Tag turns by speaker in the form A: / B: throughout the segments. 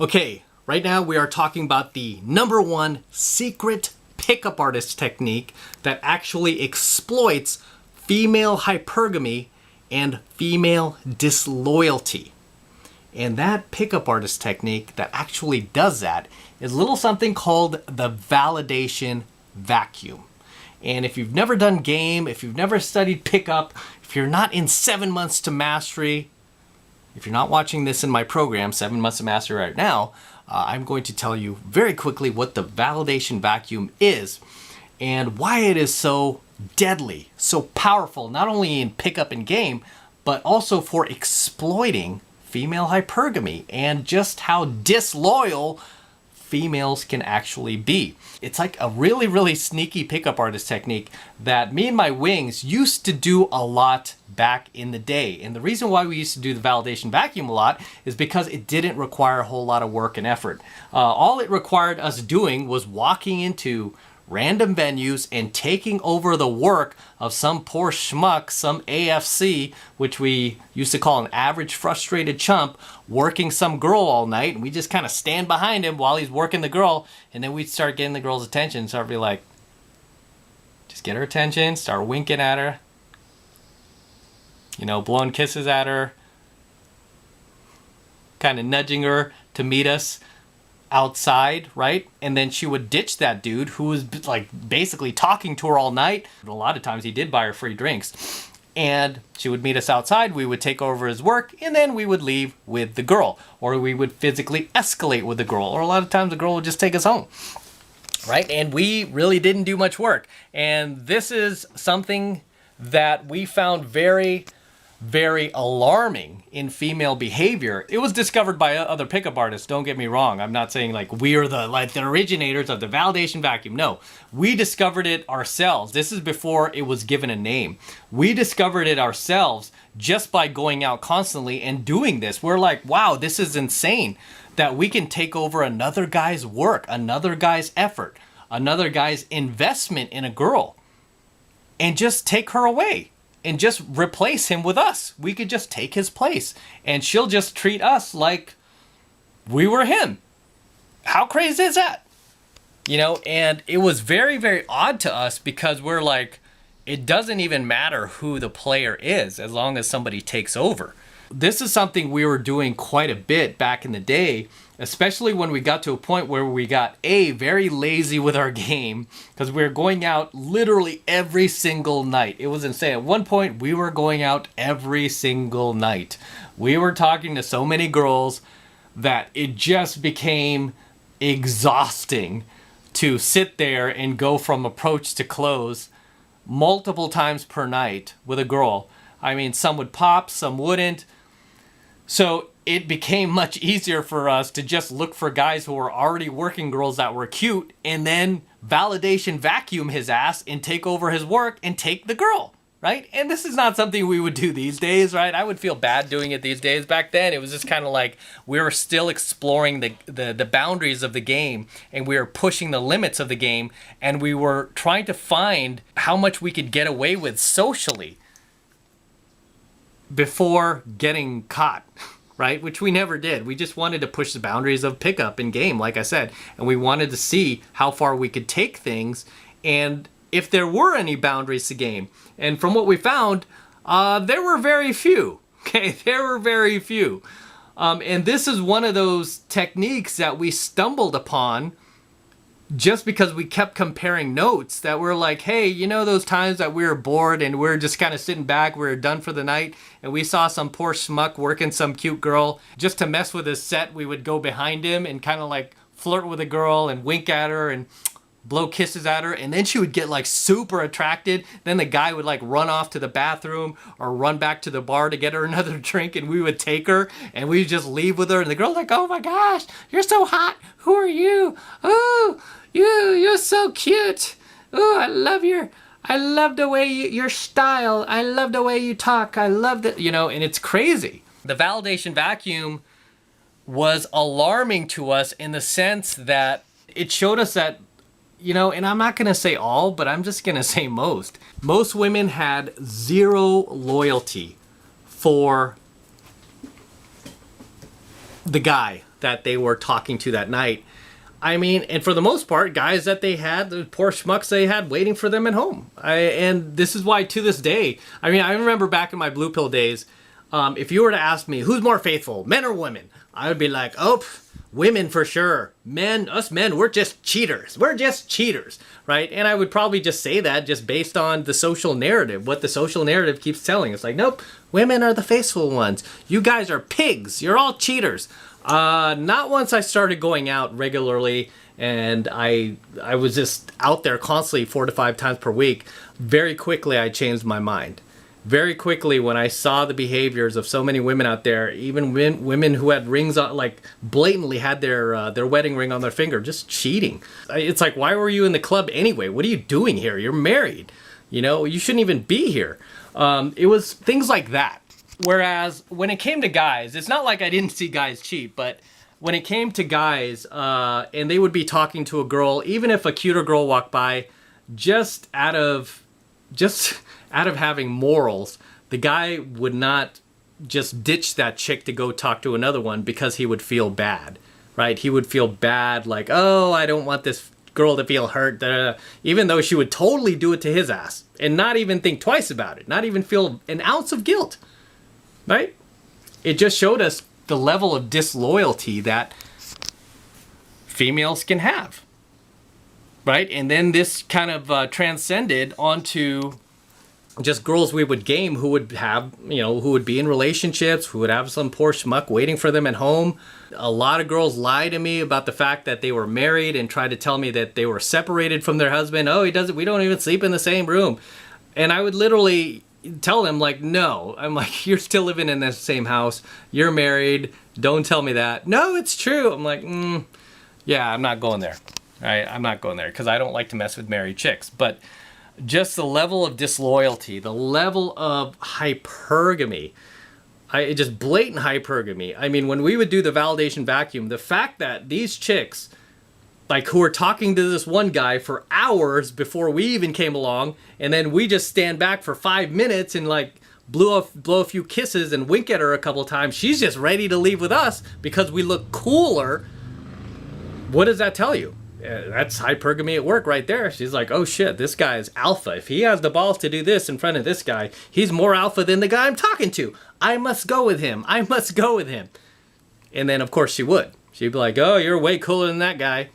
A: Okay, right now we are talking about the #1 secret pickup artist technique that actually exploits female hypergamy and female disloyalty. And that pickup artist technique that actually does that is a little something called the validation vacuum. And if you've never done game, if you've never studied pickup, if you're not in 7 months to mastery, if you're not watching this in my program, 7 months to mastery right now, I'm going to tell you very quickly what the validation vacuum is and why it is so deadly, so powerful, not only in pickup and game, but also for exploiting female hypergamy and just how disloyal females can actually be. It's like a really, really sneaky pickup artist technique that me and my wings used to do a lot back in the day. And the reason why we used to do the validation vacuum a lot is because it didn't require a whole lot of work and effort. All it required us doing was walking into random venues and taking over the work of some poor schmuck, some AFC, which we used to call an average frustrated chump, working some girl all night, and we just kind of stand behind him while he's working the girl, and then we'd start getting the girl's attention. So I'd be like, just get her attention, start winking at her, you know, blowing kisses at her, kind of nudging her to meet us outside, right? And then she would ditch that dude who was like basically talking to her all night. A lot of times he did buy her free drinks. And she would meet us outside, we would take over his work, and then we would leave with the girl. Or we would physically escalate with the girl. Or a lot of times the girl would just take us home. Right? And we really didn't do much work. And this is something that we found very, very alarming in female behavior. It was discovered by other pickup artists, don't get me wrong. I'm not saying like we are the originators of the validation vacuum. No, we discovered it ourselves. This is before it was given a name. We discovered it ourselves just by going out constantly and doing this. We're like, wow, this is insane that we can take over another guy's work, another guy's effort, another guy's investment in a girl and just take her away. And just replace him with us. We could just take his place. And she'll just treat us like we were him. How crazy is that? You know, and it was very, very odd to us because we're like, it doesn't even matter who the player is as long as somebody takes over. This is something we were doing quite a bit back in the day, especially when we got to a point where we got very lazy with our game because we were going out literally every single night. It was insane. At one point, we were going out every single night. We were talking to so many girls that it just became exhausting to sit there and go from approach to close multiple times per night with a girl. I mean, some would pop, some wouldn't. So it became much easier for us to just look for guys who were already working girls that were cute and then validation vacuum his ass and take over his work and take the girl, right? And this is not something we would do these days, right? I would feel bad doing it these days. Back then, it was just kind of like we were still exploring the boundaries of the game and we were pushing the limits of the game and we were trying to find how much we could get away with socially before getting caught, right? Which we never did. We just wanted to push the boundaries of pickup and game, like I said, and we wanted to see how far we could take things and if there were any boundaries to game. And from what we found, there were very few. Okay, there were very few. And this is one of those techniques that we stumbled upon just because we kept comparing notes that we're like, hey, you know those times that we were bored and we're just kind of sitting back, we were done for the night, and we saw some poor schmuck working some cute girl. Just to mess with his set, we would go behind him and kind of like flirt with a girl and wink at her and blow kisses at her, and then she would get like super attracted. Then the guy would like run off to the bathroom or run back to the bar to get her another drink, and we would take her and we'd just leave with her, and the girl's like, oh my gosh, you're so hot, who are you? Oh, you're so cute. Oh, I love the way your style, I love the way you talk, I love that, you know. And it's crazy. The validation vacuum was alarming to us in the sense that it showed us that, you know, and I'm not going to say all, but I'm just going to say most. Most women had zero loyalty for the guy, that they were talking to that night. I mean, and for the most part, guys that they had, the poor schmucks they had waiting for them at home. And this is why to this day, I mean, I remember back in my blue pill days, if you were to ask me, who's more faithful, men or women? I would be like, oh, women for sure. Men, us men, we're just cheaters. We're just cheaters, right? And I would probably just say that just based on the social narrative, what the social narrative keeps telling. It's like, nope, women are the faithful ones. You guys are pigs. You're all cheaters. Not once I started going out regularly and I was just out there constantly 4 to 5 times per week. Very quickly I changed my mind. Very quickly when I saw the behaviors of so many women out there, even women who had rings on, like blatantly had their wedding ring on their finger, just cheating. It's like, why were you in the club anyway? What are you doing here? You're married. You know, you shouldn't even be here. It was things like that. Whereas when it came to guys, it's not like I didn't see guys cheat, but when it came to guys, and they would be talking to a girl, even if a cuter girl walked by, just out of having morals, the guy would not just ditch that chick to go talk to another one because he would feel bad, right? He would feel bad, like, oh, I don't want this girl to feel hurt, even though she would totally do it to his ass and not even think twice about it, not even feel an ounce of guilt. Right? It just showed us the level of disloyalty that females can have. Right? And then this kind of transcended onto just girls we would game who would have, who would be in relationships, who would have some poor schmuck waiting for them at home. A lot of girls lie to me about the fact that they were married and tried to tell me that they were separated from their husband. Oh, we don't even sleep in the same room. And I would literally tell them, like, no. I'm like, you're still living in the same house. You're married. Don't tell me that. No, it's true. I'm like, yeah, I'm not going there. Right? I'm not going there because I don't like to mess with married chicks. But just the level of disloyalty, the level of hypergamy, just blatant hypergamy. I mean, when we would do the validation vacuum, the fact that these chicks, like, who were talking to this one guy for hours before we even came along, and then we just stand back for 5 minutes and like blow a few kisses and wink at her a couple times. She's just ready to leave with us because we look cooler. What does that tell you? That's hypergamy at work right there. She's like, oh shit, this guy is alpha. If he has the balls to do this in front of this guy, he's more alpha than the guy I'm talking to. I must go with him. I must go with him. And then of course she would. She'd be like, oh, you're way cooler than that guy.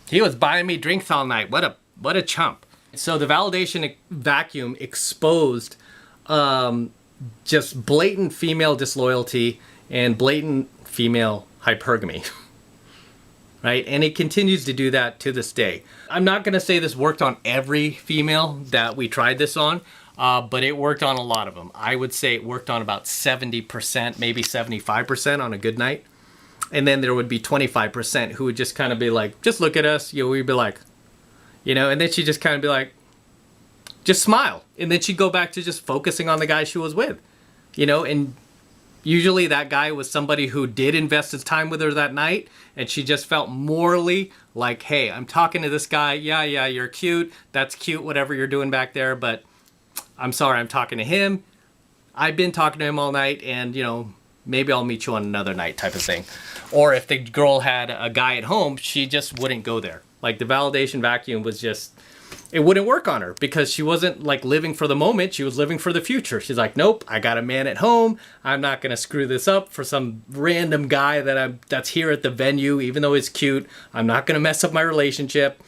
A: He was buying me drinks all night. What a chump. So the validation vacuum exposed just blatant female disloyalty and blatant female hypergamy. Right? And it continues to do that to this day. I'm not going to say this worked on every female that we tried this on, but it worked on a lot of them. I would say it worked on about 70%, maybe 75% on a good night. And then there would be 25% who would just kind of be like, just look at us. We'd be like, and then she'd just kind of be like, just smile. And then she'd go back to just focusing on the guy she was with, and usually that guy was somebody who did invest his time with her that night. And she just felt morally like, hey, I'm talking to this guy. Yeah, you're cute. That's cute, whatever you're doing back there. But I'm sorry, I'm talking to him. I've been talking to him all night and, maybe I'll meet you on another night type of thing. Or if the girl had a guy at home, she just wouldn't go there. Like the validation vacuum was just, it wouldn't work on her because she wasn't like living for the moment. She was living for the future. She's like, nope, I got a man at home. I'm not going to screw this up for some random guy that's here at the venue, even though he's cute. I'm not going to mess up my relationship.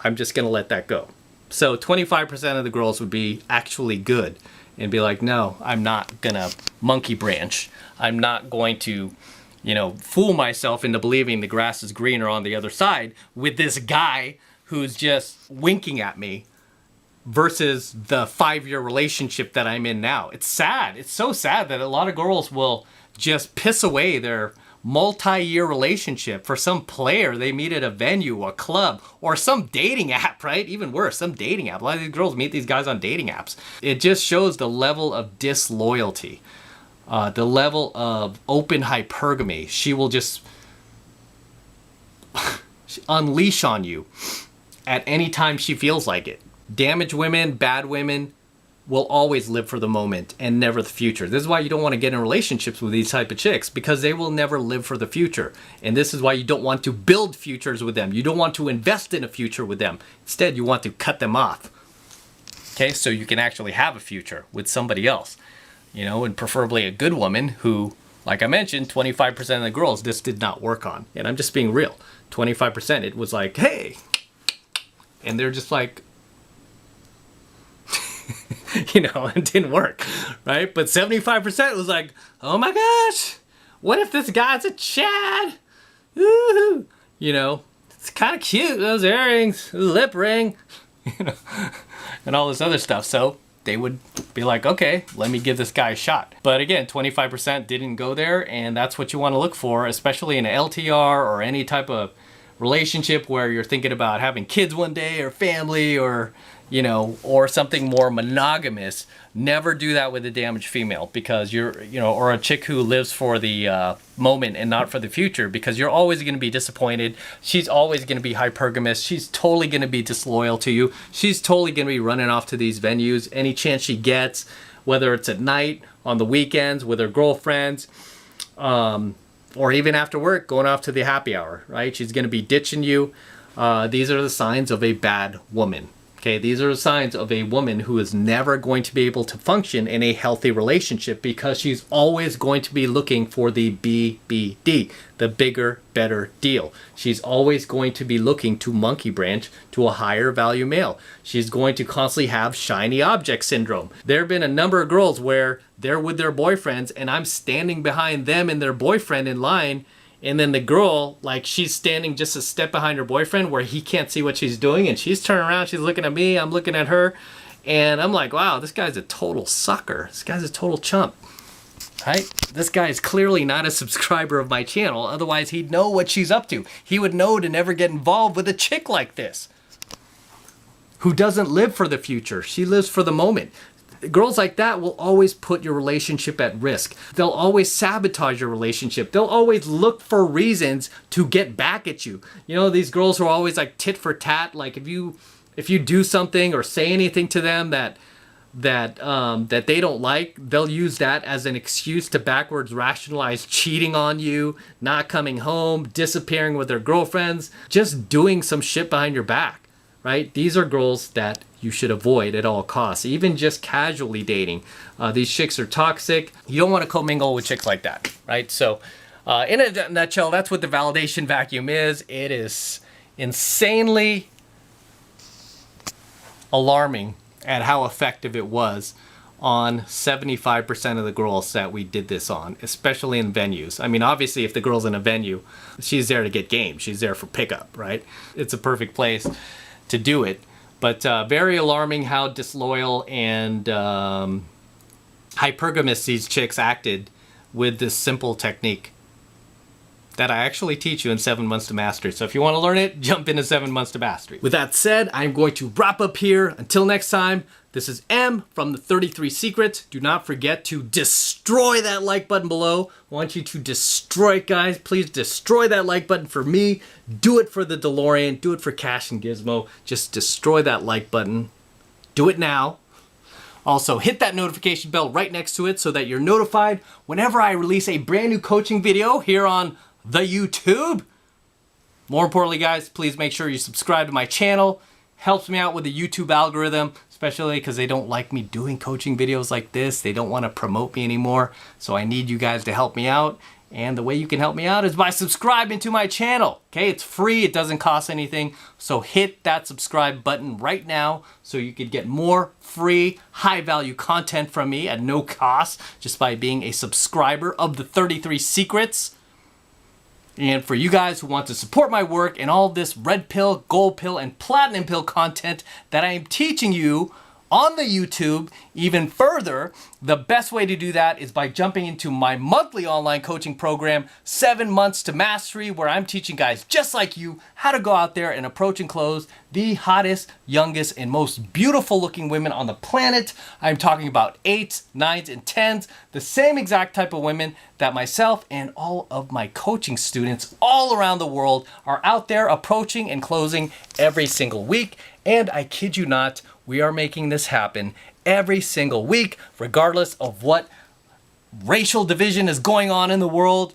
A: I'm just going to let that go. So 25% of the girls would be actually good and be like, no, I'm not going to monkey branch. I'm not going to, fool myself into believing the grass is greener on the other side with this guy who's just winking at me versus the 5-year relationship that I'm in now. It's sad. It's so sad that a lot of girls will just piss away their multi-year relationship for some player they meet at a venue, a club, or some dating app, right? Even worse, some dating app. A lot of these girls meet these guys on dating apps. It just shows the level of disloyalty, the level of open hypergamy. She will just unleash on you at any time she feels like it. Damage women, bad women, will always live for the moment and never the future. This is why you don't want to get in relationships with these type of chicks, because they will never live for the future. And this is why you don't want to build futures with them. You don't want to invest in a future with them. Instead, you want to cut them off. Okay, so you can actually have a future with somebody else, you know, and preferably a good woman who, like I mentioned, 25% of the girls this did not work on. And I'm just being real. 25%, it was like, hey, and they're just like, you know, it didn't work, right? But 75% was like, oh my gosh, what if this guy's a Chad? Woo-hoo. You know, it's kind of cute, those earrings, lip ring, you know, and all this other stuff. So they would be like, okay, let me give this guy a shot. But again, 25% didn't go there, and that's what you want to look for, especially in an LTR or any type of relationship where you're thinking about having kids one day or family or, you know, or something more monogamous. Never do that with a damaged female, because you're, you know, or a chick who lives for the moment and not for the future, because you're always going to be disappointed. She's always going to be hypergamous. She's totally going to be disloyal to you. She's totally going to be running off to these venues any chance she gets, whether it's at night, on the weekends, with her girlfriends, or even after work, going off to the happy hour, right? She's going to be ditching you. These are the signs of a bad woman. Okay, these are the signs of a woman who is never going to be able to function in a healthy relationship, because she's always going to be looking for the BBD, the bigger, better deal. She's always going to be looking to monkey branch to a higher value male. She's going to constantly have shiny object syndrome. There have been a number of girls where they're with their boyfriends and I'm standing behind them and their boyfriend in line, and then the girl, like, she's standing just a step behind her boyfriend where he can't see what she's doing, and she's turning around, she's looking at me, I'm looking at her, and I'm like, wow, this guy's a total sucker. This guy's a total chump, right? This guy is clearly not a subscriber of my channel, otherwise he'd know what she's up to. He would know to never get involved with a chick like this, who doesn't live for the future. She lives for the moment. Girls like that will always put your relationship at risk. They'll always sabotage your relationship. They'll always look for reasons to get back at you. You know, these girls who are always like tit for tat. Like if you do something or say anything to them that they don't like, they'll use that as an excuse to backwards rationalize cheating on you, not coming home, disappearing with their girlfriends, just doing some shit behind your back, right? These are girls that you should avoid at all costs, even just casually dating. These chicks are toxic. You don't want to commingle with chicks like that, right? So in a nutshell, that's what the validation vacuum is. It is insanely alarming at how effective it was on 75% of the girls that we did this on, especially in venues. I mean, obviously, if the girl's in a venue, she's there to get game. She's there for pickup, right? It's a perfect place to do it. But very alarming how disloyal and hypergamous these chicks acted with this simple technique that I actually teach you in 7 Months to Mastery. So if you want to learn it, jump into 7 Months to Mastery. With that said, I'm going to wrap up here. Until next time, this is M from the 33 Secrets. Do not forget to destroy that like button below. I want you to destroy it, guys. Please destroy that like button for me. Do it for the DeLorean. Do it for Cash and Gizmo. Just destroy that like button. Do it now. Also, hit that notification bell right next to it so that you're notified whenever I release a brand new coaching video here on the YouTube. More importantly, guys, please make sure you subscribe to my channel. Helps me out with the YouTube algorithm, especially because they don't like me doing coaching videos like this. They don't want to promote me anymore. So I need you guys to help me out. And the way you can help me out is by subscribing to my channel. Okay, it's free. It doesn't cost anything. So hit that subscribe button right now so you could get more free, high-value content from me at no cost just by being a subscriber of the 33 Secrets. And for you guys who want to support my work and all this red pill, gold pill, and platinum pill content that I am teaching you on the YouTube even further, the best way to do that is by jumping into my monthly online coaching program, 7 Months to Mastery, where I'm teaching guys just like you how to go out there and approach and close the hottest, youngest, and most beautiful looking women on the planet. I'm talking about 8s, 9s, and 10s, the same exact type of women that myself and all of my coaching students all around the world are out there approaching and closing every single week. And I kid you not, we are making this happen every single week, regardless of what racial division is going on in the world,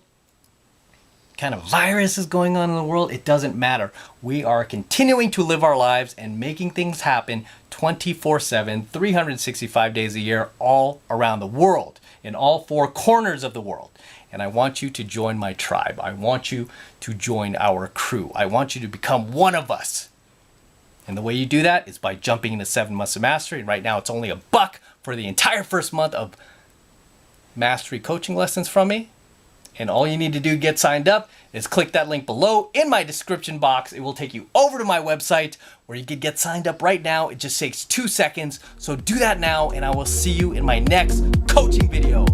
A: kind of virus is going on in the world. It doesn't matter. We are continuing to live our lives and making things happen 24/7, 365 days a year, all around the world, in all four corners of the world. And I want you to join my tribe. I want you to join our crew. I want you to become one of us. And the way you do that is by jumping into 7 Months of Mastery. And right now it's only $1 for the entire first month of mastery coaching lessons from me. And all you need to do to get signed up is click that link below in my description box. It will take you over to my website where you can get signed up right now. It just takes 2 seconds. So do that now, and I will see you in my next coaching video.